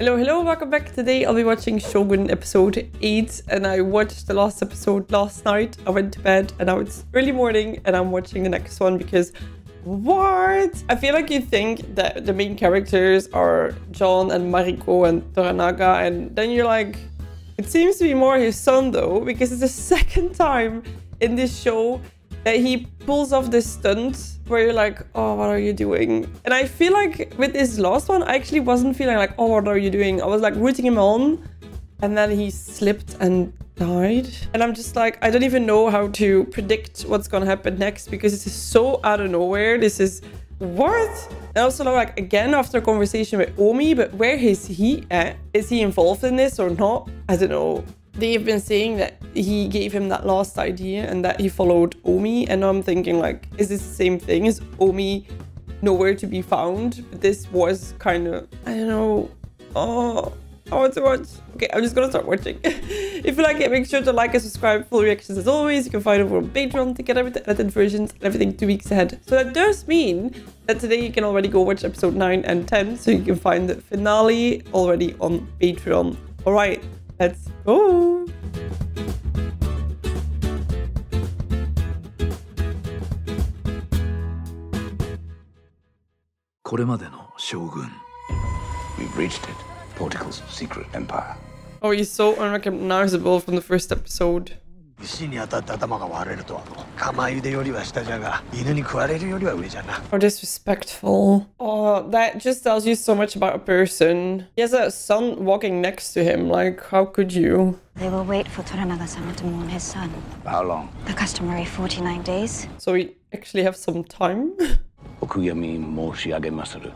Hello, hello, welcome back. Today I'll be watching Shogun episode 8 and I watched the last episode last night. I went to bed and now it's early morning and I'm watching the next one because what? I feel like you think that the main characters are John and Mariko and Toranaga, and then you're like, it seems to be more his son though, because it's the second time in this show that he pulls off this stunt where you're like, oh, what are you doing? And I feel like with this last one, I actually wasn't feeling like, oh, what are you doing? I was like rooting him on, and then he slipped and died. And I'm just like, I don't even know how to predict what's gonna happen next because this is so out of nowhere. This is what? And also like, again, after a conversation with Omi, but where is he at? Is he involved in this or not? I don't know. They've been saying that he gave him that last idea and that he followed Omi, and I'm thinking like, is this the same thing? Is Omi nowhere to be found? But this was kind of, I don't know. Oh, I want to watch. Okay, I'm just gonna start watching. If you like it, make sure to like and subscribe. Full reactions as always. You can find over on Patreon to get everything, edited versions and everything 2 weeks ahead. So that does mean that today you can already go watch episode 9 and 10, so you can find the finale already on Patreon. All right. Let's go! これまでの将軍 We've reached it. Portugal's secret empire. Oh, he's so unrecognizable from the first episode. 石に当たって頭が割れるとは釜茹でよりは下じゃが犬に食われるよりは上じゃな。 Oh, disrespectful. Oh, that just tells you so much about a person. He has a son walking next to him. Like, how could you? They will wait for Toranaga-sama to mourn his son. How long? The customary 49 days. So we actually have some time? お悔やみ申し上げまする。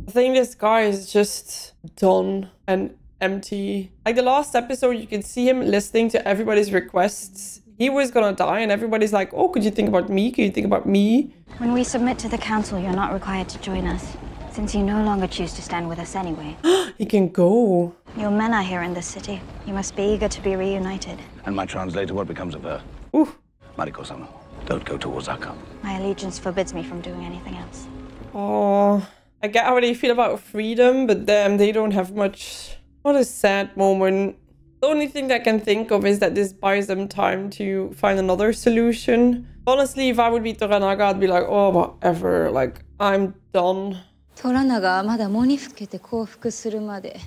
I think this guy is just done and empty. Like the last episode, you could see him listening to everybody's requests. He was gonna die and everybody's like, oh, could you think about me? Could you think about me? When we submit to the council, you're not required to join us, since you no longer choose to stand with us anyway. He can go. Your men are here in this city. You must be eager to be reunited. And my translator, what becomes of her? Ooh. Mariko-sama, don't go to Osaka. My allegiance forbids me from doing anything else. Oh, I get how they feel about freedom, but damn, they don't have much. What a sad moment. The only thing I can think of is that this buys them time to find another solution. Honestly, if I would be Toranaga, I'd be like, oh, whatever. Like, I'm done. トラナがまだ喪にふけて降伏するまで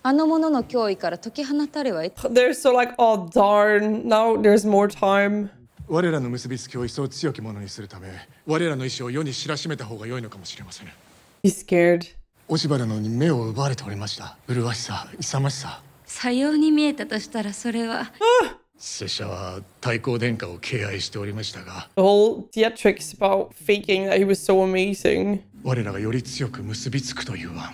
あの者の脅威から解き放たれは They're so like, oh darn, now there's more time. 我らの結びつきを一層強きものにするため、我らの意志を世に知らしめた方が良いのかもしれません。 He's scared. 押し花のに目を奪われておりました。麗しさ、勇ましさ。さように見えたとしたらそれは拙者は太閤殿下を敬愛しておりましたが、 The whole theatrics about faking that he was so amazing. 我らがより強く結びつくという案、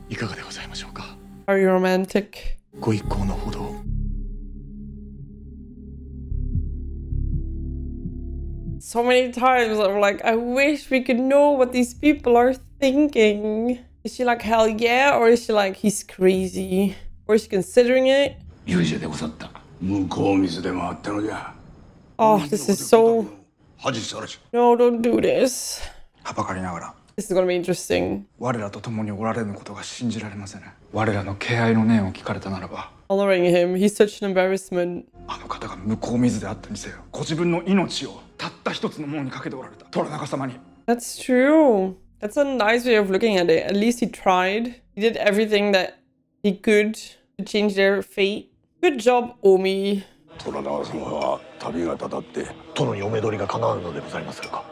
いかがでございましょうか。 Are you romantic? ご一行のほど。 So many times I'm like, I wish we could know what these people are thinking. Is she like, hell yeah? Or is she like, he's crazy? Or is she considering it? 勇者でござった。向こう水でもあったのじゃ。 Oh, this is so... 恥さらし。 No, don't do this. はばかりながら。 This is gonna be interesting. 我らと共におられぬことが信じられません。我らの敬愛の念を聞かれたならば。 Honoring him, he's such an embarrassment. あの方が向こう水であったにせよ。ご自分の命をたった一つのものにかけておられた。虎中様に。 That's true. That's a nice way of looking at it. At least he tried. He did everything that he could to change their fate. Good job, Omi. 虎長様は旅がたたって殿にお目取りが叶うのでございまするか。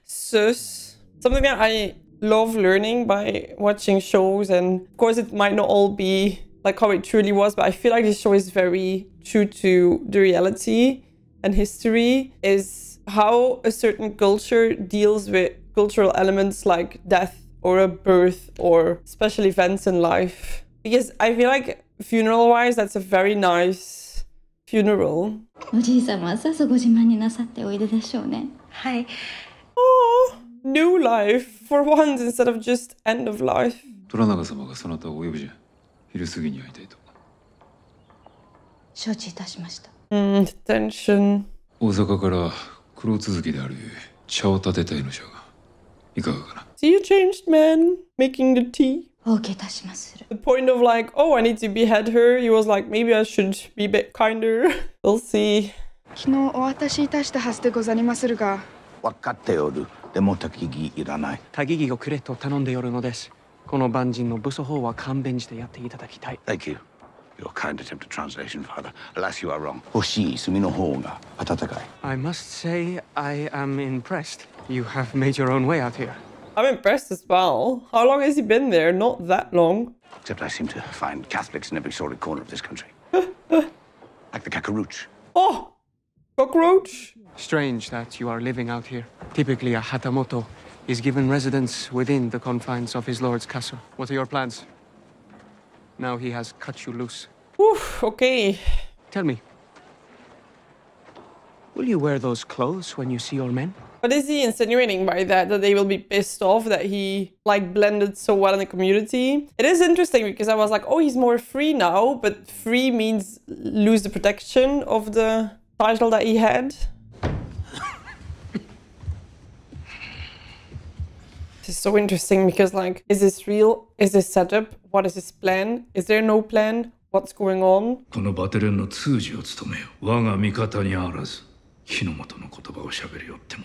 Sus. Something that I love learning by watching shows, and of course it might not all be like how it truly was, but I feel like this show is very true to the reality and history, is how a certain culture deals with cultural elements like death or a birth or special events in life. Because I feel like funeral-wise, that's a very nice funeral. おじい様はさぞご自慢になさっておいででしょうね。はい。 Oh, new life for once instead of just end of life. 虎長様がそなたをお呼びじゃ。昼過ぎに会いたいと。承知いたしました。Detention. 大阪から黒続きである茶を立てたいのじゃが。いかがかな。 See you changed, man. Making the tea. お受けいたしまする。 The point of like, oh, I need to behead her. He was like, maybe I should be a bit kinder. We'll see. 昨日お渡しいたしたはずでござりまするが。分かっておる。でも焚き木いらない。焚き木をくれと頼んでおるのです。この万人の武装法は勘弁してやっていただきたい。Thank you. Your kind attempt at translation, Father. Alas, you are wrong. 欲しい炭の方が温かい。I must say, I am impressed. You have made your own way out here. I'm impressed as well. How long has he been there? Not that long. Except I seem to find Catholics in every sordid corner of this country. Like the Kakaruch. Oh! Cockroach? Strange that you are living out here. Typically, a Hatamoto is given residence within the confines of his lord's castle. What are your plans? Now he has cut you loose. Oof, okay. Tell me, will you wear those clothes when you see your men? What is he insinuating by that? That they will be pissed off that he like blended so well in the community? It is interesting because I was like, oh, he's more free now, but free means lose the protection of the title that he had. This is so interesting because like, is this real? Is this setup? What is his plan? Is there no plan? What's going on? このバテレンの通詞を務めよ。我が味方にあらず、火の元の言葉を喋りよっても。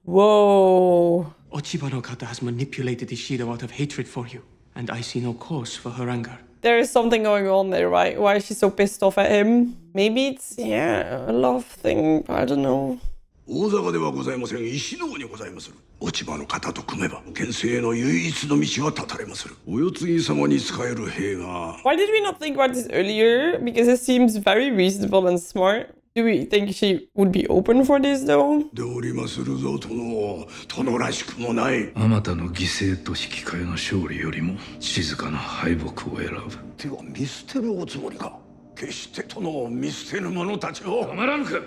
Whoa. Ochiba no kata has manipulated Ishido out of hatred for you, and I see no cause for her anger. There is something going on there, right? Why is she so pissed off at him? Maybe it's, yeah, a love thing. I don't know. 大坂ではございません。石堂にございまする。落ち葉の方と組めば、県政への唯一の道は断たれまする。お世継ぎ様に仕える兵が。Why did we not think about this earlier? Because it seems very reasonable and smart. Do we think she would be open for this though? でおりまするぞ、殿らしくもない。あまたの犠牲と引き換えの勝利よりも静かな敗北を選ぶ。では見捨てるおつもりか。決して殿を見捨てぬ者たちを。たまらぬか。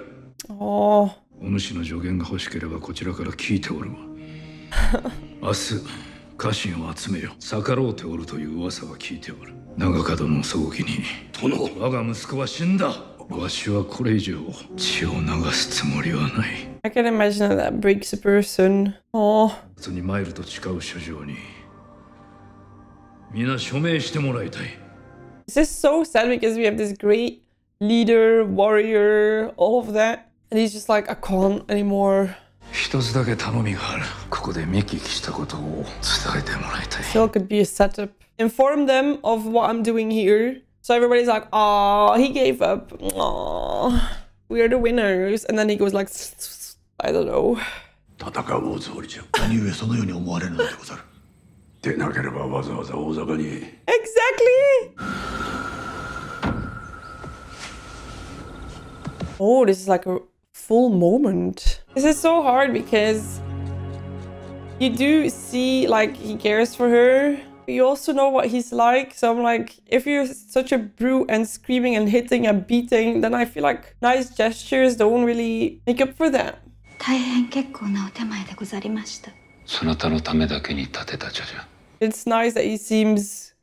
Oh. お主の助言が欲しければこちらから聞いておるわ。明日家臣を集めよ。逆ろうておるという噂は聞いておる。長門の葬儀に殿、我が息子は死んだ。わしはこれ以上血を流すつもりはない。I can imagine that breaks a person. Oh. 普通に参ると誓う書状に皆署名してもらいたい。 This is so sad because we have this great leader, warrior, all of that. And he's just like, I can't anymore. 一つだけ頼みがある。ここで見聞きしたことを伝えてもらいたい。 Still could be a setup. Inform them of what I'm doing here. So everybody's like, oh, he gave up. Oh, we are the winners. And then he goes like, I don't know. 戦うおつもりじゃ。何故そのように思われるのでござる。でなければわざわざ大坂に。Exactly! Oh, this is like a full moment. This is so hard because you do see like he cares for her. You also know what he's like. So I'm like, if you're such a brute and screaming and hitting and beating, then I feel like nice gestures don't really make up for that. 大変結構なお手前でござりました。そなたのためだけに立てた茶じゃ。It's nice that he seems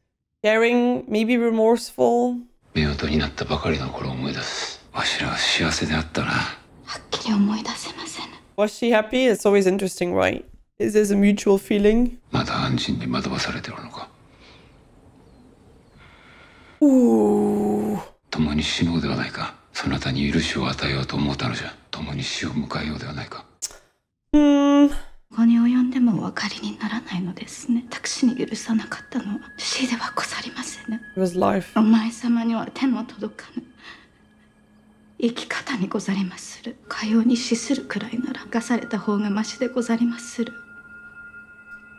caring, maybe remorseful. 夫婦になったばかりの頃を思い出す。わしらは幸せであったな。はっきり思い出せません。Was she happy? It's always interesting, right? Is this a mutual feeling? まだ安心に惑わされておるのか。Ooh. 共に死のうではないか。そなたに許しを与えようと思ったのじゃ。共に死を迎えようではないか。ここに及んでもお分かりにならないのですね。私に許さなかったのは死ではござりません。It was life. お前様には手の届かぬ生き方にござりまする。かように死するくらいなら生かされた方がましでござりまする。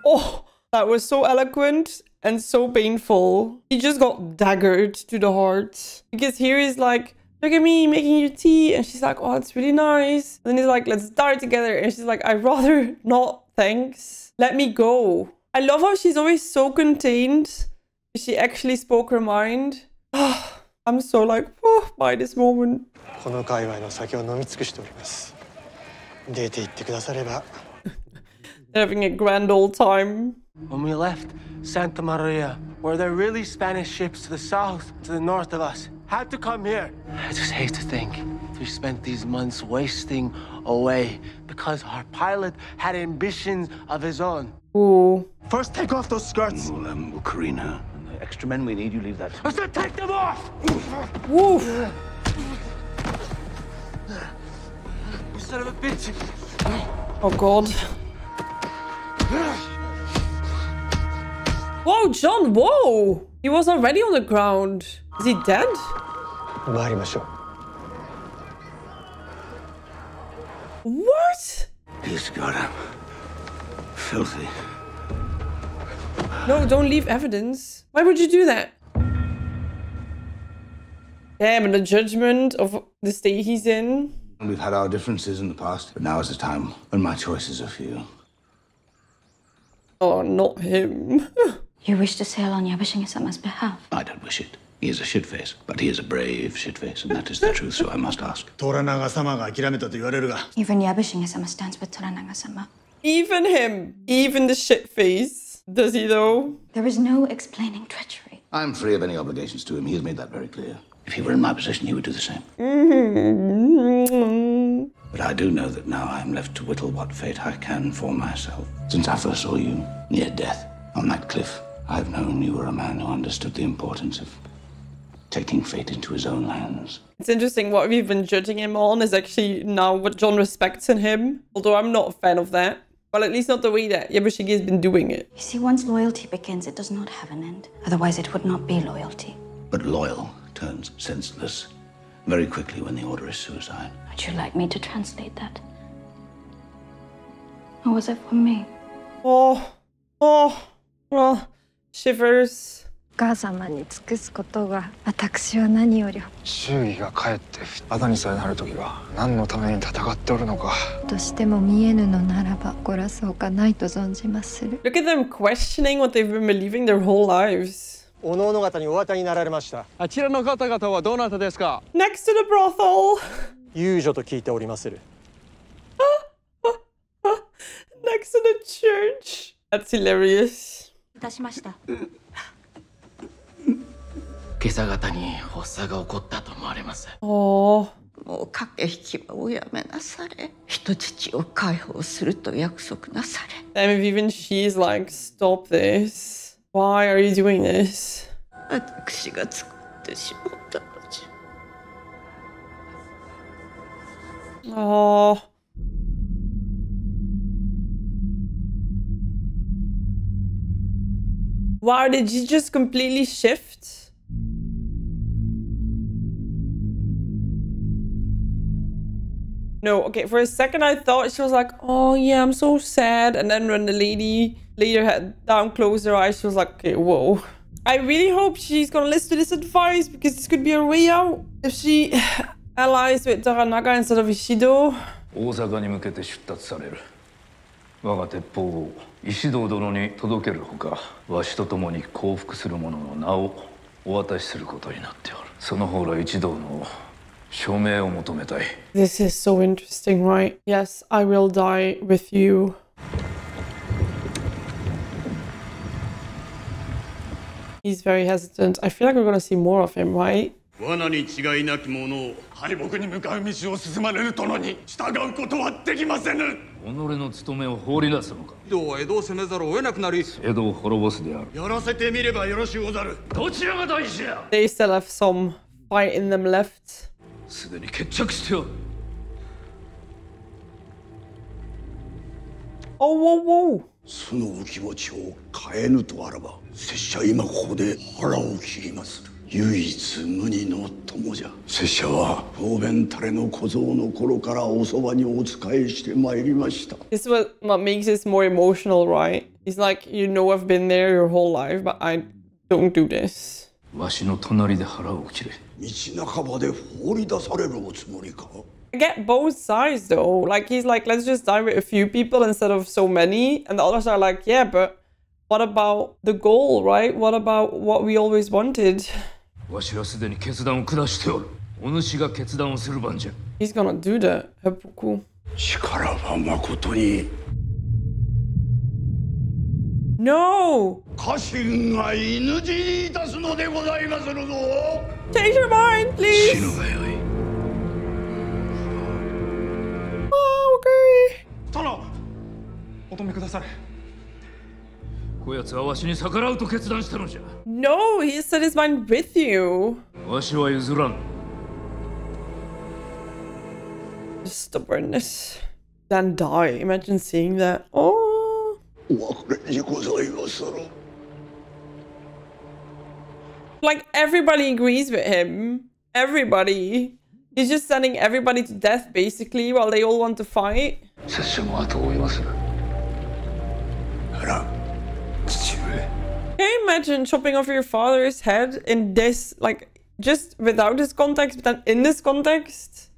Oh, that was so eloquent and so painful. He just got daggered to the heart. Because here he's like, look at me making you tea. And she's like, oh, it's really nice. And then he's like, let's die together. And she's like, I'd rather not, thanks. Let me go. I love how she's always so contained. She actually spoke her mind. I'm so like, oh, by this moment. この界隈の酒を飲み尽くしております。出て行ってくだされば。They're having a grand old time. When we left Santa Maria, were there really Spanish ships to the south, to the north of us? Had to come here. I just hate to think we spent these months wasting away because our pilot had ambitions of his own. Ooh. First, take off those skirts. Karina, the extra men we need, you leave that. I said take them off! Woo. You son of a bitch! Oh, God. Whoa, John, whoa! He was already on the ground. Is he dead? What? He's got him. Filthy. No, don't leave evidence. Why would you do that? Damn, and the judgment of the state he's in. We've had our differences in the past, but now is the time when my choices are few. Oh, not him. You wish to sail on Yabashing-sama's behalf? I don't wish it. He is a shitface, but he is a brave shitface, and that is the truth, so I must ask. Even Yabashing-sama stands with Toranaga-sama. Even him. Even the shitface. Does he though? There is no explaining treachery. I'm free of any obligations to him. He has made that very clear. If he were in my position, he would do the same. But I do know that now I am left to whittle what fate I can for myself. Since I first saw you near death on that cliff, I've known you were a man who understood the importance of taking fate into his own hands. It's interesting what we've been judging him on is actually now what John respects in him. Although I'm not a fan of that. Well, at least not the way that Yabashigi has been doing it. You see, once loyalty begins, it does not have an end. Otherwise, it would not be loyalty. But loyal turns senseless very quickly when the order is suicide. Would you like me to translate that? Or was it for me? Oh, shivers. お母様に尽くすことが私は何より周囲が帰ってあだにさえなる時が何のために戦っておるのかとしても見えぬのならば怒らそうかないと存じまする Look at them questioning what they've been believing their whole lives. おのおの方にお渡りになられましたあちらの方々はどなたですか Next to the brothel. 遊女と聞いておりまする Next to the church. That's hilarious. いたしました。今朝方に発作が起こったと思われます。Oh. もう駆け引きはおやめなされ。人質を解放すると約束なされ。Damn, if even she's like, stop this. Why are you doing this? 私が作ってしまったのじゃ。Oh. Wow, did you just completely shift? No, okay, for a second I thought she was like, oh yeah, I'm so sad. And then when the lady laid her head down, closed her eyes, she was like, okay, whoa. I really hope she's gonna listen to this advice because this could be her way out. If she allies with Toranaga instead of Ishido. 大阪に向けて出立される。我が鉄砲を石堂殿に届けるほか、わしと共に降伏する者の名をお渡しすることになっておる。その方ら一同の署名を求めたい。This is so interesting, right? Yes, I will die with you. He's very hesitant. I feel like we're gonna see more of him, right? 罠に違いなき者を敗北に向かう道を進まれる殿に従うことはできませぬ。己の務めを放り出すのか。江戸は江戸を攻めざるを得なくなり、江戸を滅ぼすである。やらせてみればよろしゅうござる。どちらが大事や。 They still have some fight in them left. すでに決着しておる。Oh, whoa, whoa. そのお気持ちを変えぬとあらば、拙者今ここで腹を切りまする。唯一無二の友じゃ。拙者は方便たれの小僧の頃からおそばにお仕えしてまいりました。 This is what makes this more emotional, right? He's like, you know, I've been there your whole life, but I don't do this. わしの隣で腹を切れ。道半ばで放り出されるおつもりか。 I get both sides though. Like, he's like, let's just die with a few people instead of so many. And the others are like, yeah, but what about the goal, right? What about what we always wanted? わしはすでに決断を下しておる。お主が決断をする番じゃ。He's gonna do that. Seppuku. 力は誠に。No! 家臣が犬死にいたすのでございまするぞ。 Change your mind, please. 死ぬがよい。めください。こやつはわしに逆らうと決断したのじゃ。No, he set his mind with you. わしは譲らん。Stubbornness. Then die. Imagine seeing that. Oh. Like, everybody agrees with him. Everybody. He's just sending everybody to death, basically, while they all want to fight. Can you imagine chopping off your father's head in this, like, just without this context, but then in this context?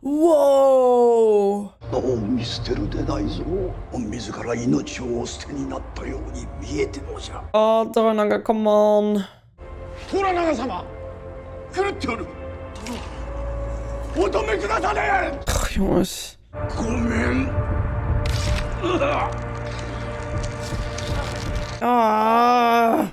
Whoa! Oh, Toranaga, come on. Jongens. Ah.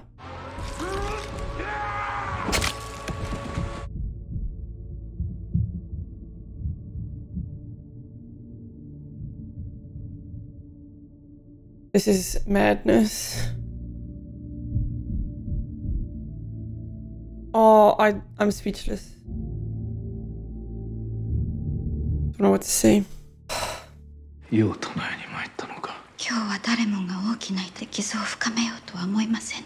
This is madness. Oh, I'm speechless. Don't know what to say. 世を唱えに参ったのか。今日は誰もが大きな傷を深めようとは思いません。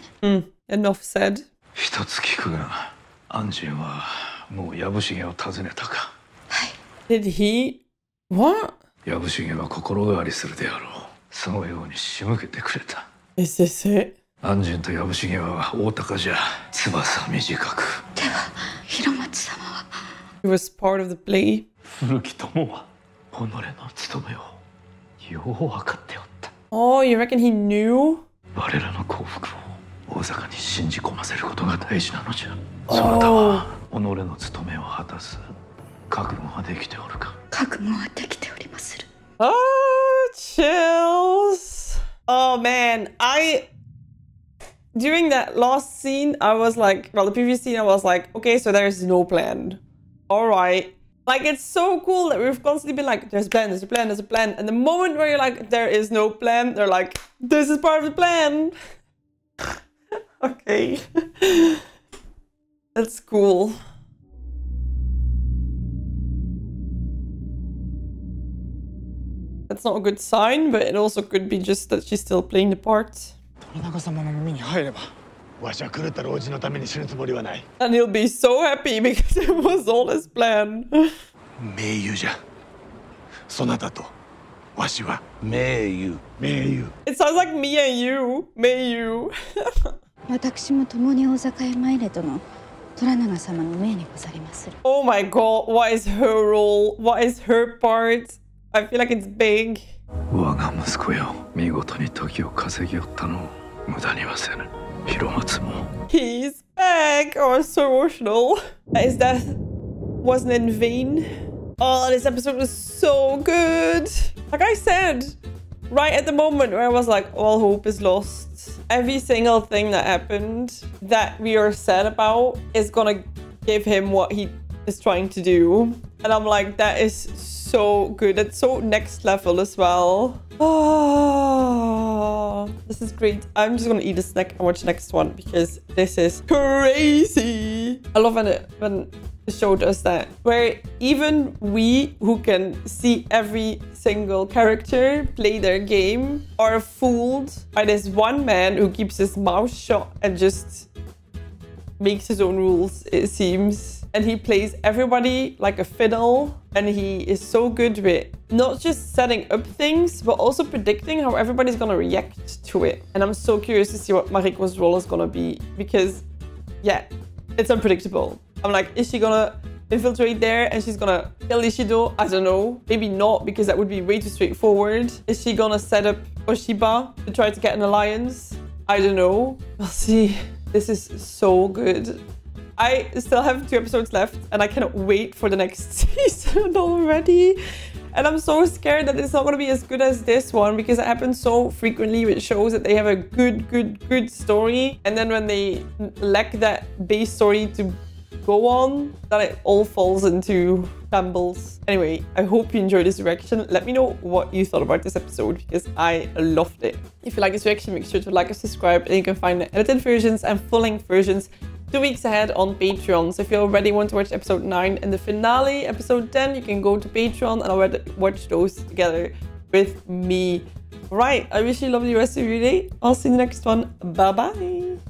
Enough said. 一つ聞くが、安心はもう藪重を訪ねたか。Did he? What? 藪重は心変わりするであろう。そのように仕向けてくれた。Is this it? 安心と藪重は大高じゃ。翼短く。では、広松様は。He was part of the play. 古き友は己の務めをよう分かっておった。Oh, you reckon he knew? 我らの幸福を大坂に信じ込ませることが大事なのじゃ。そなたは己の務めを果たす覚悟はできておるか。覚悟はできておりまする。Oh, chills. Oh man, during that last scene, I was like, well, the previous scene, I was like, okay, so there's no plan. All right. Like, it's so cool that we've constantly been like, there's a plan, there's a plan, there's a plan. And the moment where you're like, there is no plan, they're like, this is part of the plan. Okay. That's cool. That's not a good sign, but it also could be just that she's still playing the part. And he'll be so happy because it was all his plan. It sounds like me and you. May you. Oh my god, what is her role? What is her part? I feel like it's big. He's back! Oh, it's so emotional. His death wasn't in vain. Oh, this episode was so good. Like I said, right at the moment where I was like, all hope is lost. Every single thing that happened that we are sad about is gonna give him what he is trying to do. And I'm like, that is so good. It's so next level as well. Oh, this is great. I'm just gonna eat a snack and watch the next one because this is crazy. I love when the show does that, where even we who can see every single character play their game are fooled by this one man who keeps his mouth shut and just makes his own rules, it seems. And he plays everybody like a fiddle, and he is so good with not just setting up things, but also predicting how everybody's gonna react to it. And I'm so curious to see what Mariko's role is gonna be, because yeah, it's unpredictable. I'm like, is she gonna infiltrate there and she's gonna kill Ishido? I don't know. Maybe not, because that would be way too straightforward. Is she gonna set up Oshiba to try to get an alliance? I don't know. We'll see. This is so good. I still have 2 episodes left and I cannot wait for the next season already. And I'm so scared that it's not going to be as good as this one, because it happens so frequently with shows that they have a good story. And then when they lack that base story to go on that it all falls into shambles. Anyway, I hope you enjoyed this reaction. Let me know what you thought about this episode because I loved it. If you like this reaction, make sure to like and subscribe, and you can find the edited versions and full-length versions 2 weeks ahead on Patreon. So if you already want to watch episode 9 and the finale, episode 10, you can go to Patreon and already watch those together with me. Right, I wish you a lovely rest of your day. I'll see you in the next one. Bye bye.